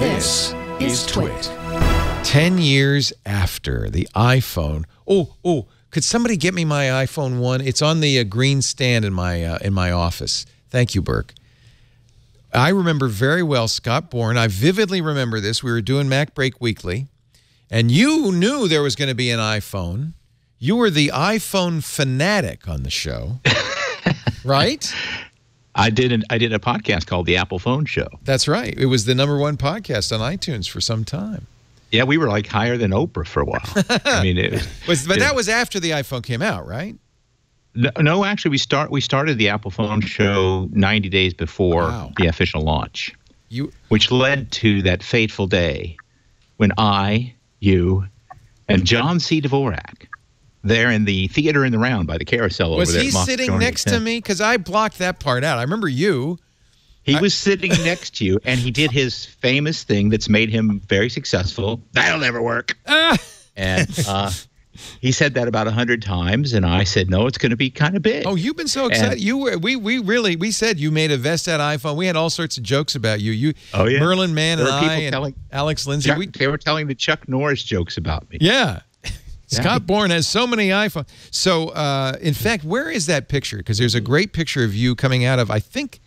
This is TWiT. 10 years after the iPhone. Oh, could somebody get me my iPhone 1? It's on the green stand in my office. Thank you, Burke. I remember very well Scott Bourne. I vividly remember this. We were doing MacBreak Weekly, and you knew there was going to be an iPhone. You were the iPhone fanatic on the show, right? I did a podcast called The Apple Phone Show. That's right. It was the #1 podcast on iTunes for some time. Yeah, we were like higher than Oprah for a while. I mean, that was after the iPhone came out, right? No, actually, we started the Apple Phone Show 90 days before the official launch, which led to that fateful day when you, and John C. Dvorak, there in the theater in the round by the carousel over there. Was he sitting next to me? Because I blocked that part out. I remember you. He was sitting next to you, and he did his famous thing that's made him very successul. That'll never work. And he said that about 100 times, and I said, no, it's going to be kind of big. Oh, you've been so excited. We said you made a vest out of iPhone. We had all sorts of jokes about you. Oh, yeah. Merlin Mann and I and Alex Lindsay. They were telling the Chuck Norris jokes about me. Yeah. Scott Bourne has so many iPhones. So, in fact, where is that picture? Because there's a great picture of you coming out of, I think,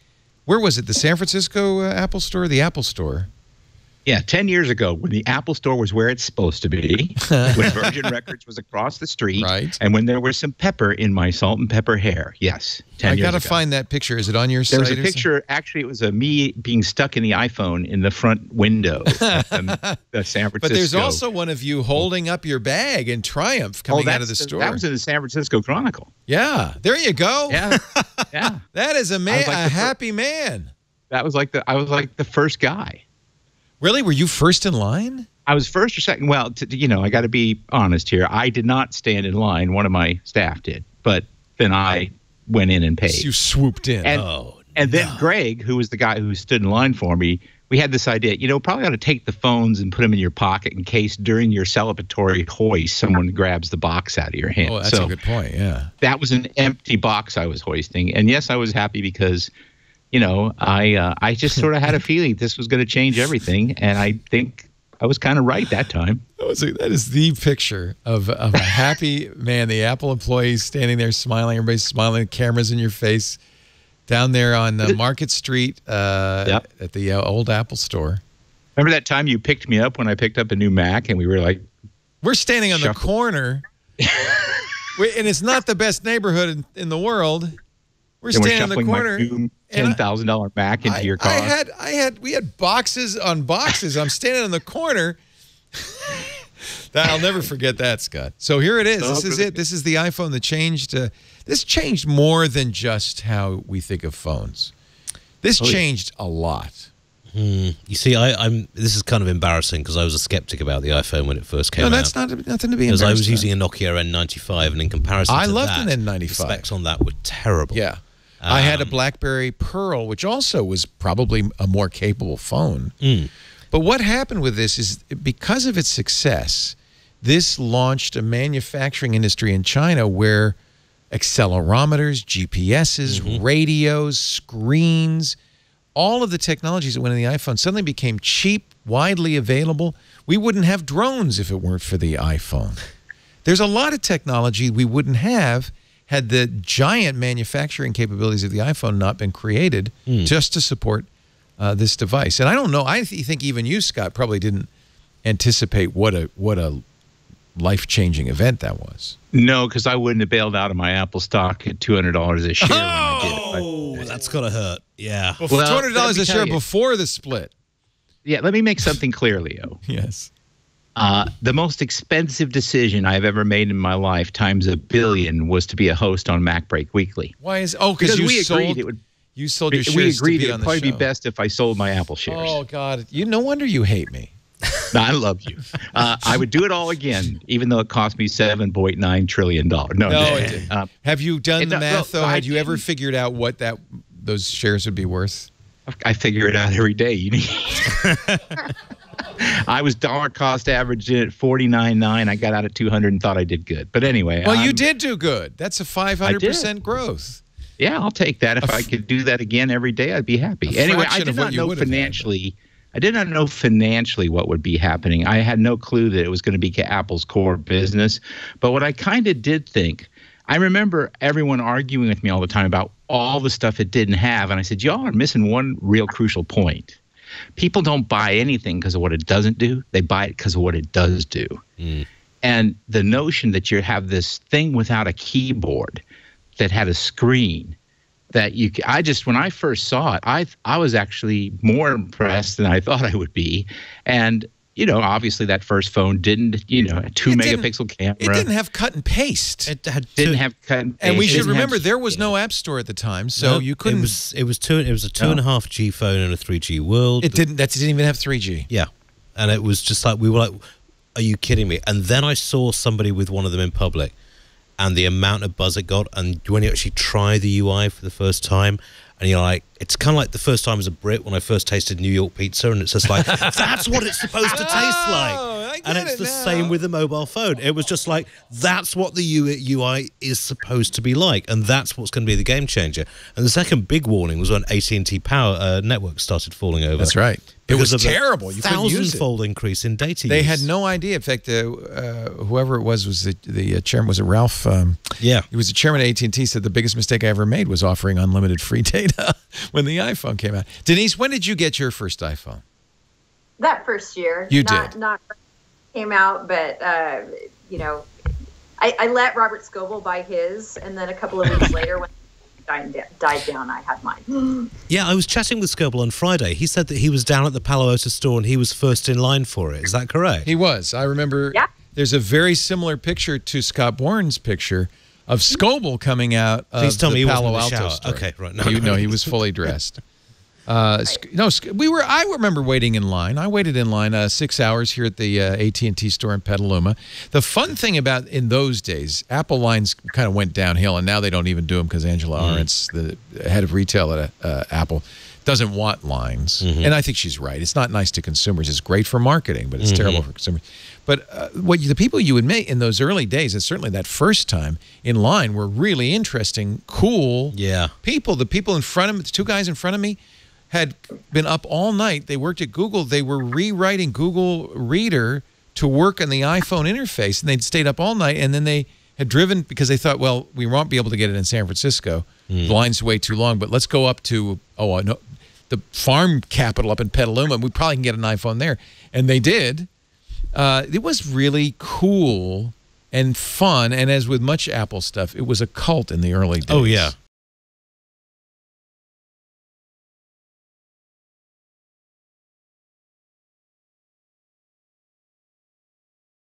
where was it? The San Francisco Apple Store? The Apple Store. Yeah, 10 years ago, when the Apple Store was where it's supposed to be, when Virgin Records was across the street, right, and when there was some pepper in my salt and pepper hair. Yes, 10 years ago. I got to find that picture. Is it on your site? There was a picture. Actually, it was me being stuck in the iPhone in the front window at the San Francisco. But there's also one of you holding up your bag in triumph coming out of the store. That was in the San Francisco Chronicle. Yeah, there you go. Yeah. That is a man, a happy man. I was like the first guy. Really? Were you first in line? I was first or second. Well, I got to be honest here. I did not stand in line. One of my staff did. But then I went in and paid. So you swooped in. And then Greg, who was the guy who stood in line for me, we had this idea. Probably ought to take the phones and put them in your pocket in case during your celebratory hoist someone grabs the box out of your hand. Oh, that's a good point, yeah. That was an empty box I was hoisting. And yes, I was happy because I just sort of had a feeling this was going to change everything, and I think I was kind of right that time. That is the picture of a happy man, the Apple employees standing there smiling, everybody's smiling, cameras in your face, down there on Market Street at the old Apple Store. Remember that time you picked me up when I picked up a new Mac, and we were like... We're standing on the corner, and it's not the best neighborhood in the world. We're standing in the corner. $10,000 Mac into your car. We had boxes on boxes. I'm standing in the corner. I'll never forget that, Scott. So here it is. This is it. This is the iPhone that changed. This changed more than just how we think of phones. This changed a lot. You see, this is kind of embarrassing because I was a skeptic about the iPhone when it first came out. No, that's nothing to be embarrassed because I was using a Nokia N95, and in comparison I to loved that, an N95. the specs on that were terrible. Yeah. I had a BlackBerry Pearl, which also was probably a more capable phone. But what happened with this is because of its success, this launched a manufacturing industry in China where accelerometers, GPSs, radios, screens, all of the technologies that went in the iPhone suddenly became cheap, widely available. We wouldn't have drones if it weren't for the iPhone. There's a lot of technology we wouldn't have had the giant manufacturing capabilities of the iPhone not been created just to support this device. And I don't know, I think even you, Scott, probably didn't anticipate what a life-changing event that was. No, because I wouldn't have bailed out of my Apple stock at $200 a share when I did. Oh, that's got to hurt. Yeah. Well, $200 a share before the split. Yeah, let me make something clear, Leo. Yes. The most expensive decision I've ever made in my life, times $1 billion, was to be a host on MacBreak Weekly. Why is? Oh, because you agreed it would. You sold your shares. We agreed to be it would probably be best if I sold my Apple shares. Oh God! No wonder you hate me. No, I love you. I would do it all again, even though it cost me $7.9 trillion. No, it didn't. Have you done the math though? Had you ever figured out what those shares would be worth? I figure it out every day. I was dollar cost averaged at 49.9. I got out at 200 and thought I did good. But anyway, well, you did do good. That's a 500% growth. Yeah, I'll take that. If I could do that again every day, I'd be happy. Anyway, I did not know financially. I did not know financially what would be happening. I had no clue that it was going to be Apple's core business. But what I kind of did think, I remember everyone arguing with me all the time about all the stuff it didn't have. And I said, y'all are missing one real crucial point. People don't buy anything because of what it doesn't do. They buy it because of what it does do. And the notion that you have this thing without a keyboard that had a screen that when I first saw it, I was actually more impressed than I thought I would be. And, obviously that first phone didn't, a 2-megapixel camera. It didn't have cut and paste. It didn't have cut and paste. And we should remember there was no app store at the time, so you couldn't. It was a 2.5G phone in a 3G world. That didn't even have 3G. Yeah. And it was just like, we were like, are you kidding me? And then I saw somebody with one of them in public, and the amount of buzz it got, and when you actually try the UI for the first time, and you're like, it's kind of like the first time as a Brit when I first tasted New York pizza, and it's just like, that's what it's supposed to taste like. And it's the same with the mobile phone. It was just like, that's what the UI is supposed to be like, and that's what's going to be the game changer. And the second big warning was when AT&T Power network started falling over. That's right. It was terrible. You couldn't use it. Thousand-fold increase in data They use. had no idea. In fact, whoever it was the chairman. Was it Ralph? Yeah. He was the chairman of AT&T, said the biggest mistake I ever made was offering unlimited free data when the iPhone came out. Denise, when did you get your first iPhone? That first year. You did. Not came out, but, I let Robert Scoble buy his, and then a couple of weeks later when died down, I had mine. Yeah, I was chatting with Scoble on Friday. He said that he was down at the Palo Alto store and he was first in line for it. Is that correct? He was. I remember. Yeah. There's a very similar picture to Scott Bourne's picture of Scoble coming out of Please tell me the he wasn't Palo in the Alto shower. store. Okay, right. No, he was fully dressed. I remember waiting in line. I waited in line 6 hours here at the AT&T store in Petaluma. The fun thing about in those days, Apple lines kind of went downhill, and now they don't even do them because Angela Arendt's the head of retail at Apple doesn't want lines. And I think she's right. It's not nice to consumers. It's great for marketing, but it's terrible for consumers. But the people you would meet in those early days, and certainly that first time in line, were really interesting, cool people. The people in front of me, the two guys in front of me, had been up all night. They worked at Google. They were rewriting Google Reader to work on the iPhone interface, and they'd stayed up all night, and then they had driven because they thought, well, we won't be able to get it in San Francisco. The line's way too long, but let's go up to the farm capital up in Petaluma. We probably can get an iPhone there. And they did. It was really cool and fun, and as with much Apple stuff, it was a cult in the early days. Oh, yeah.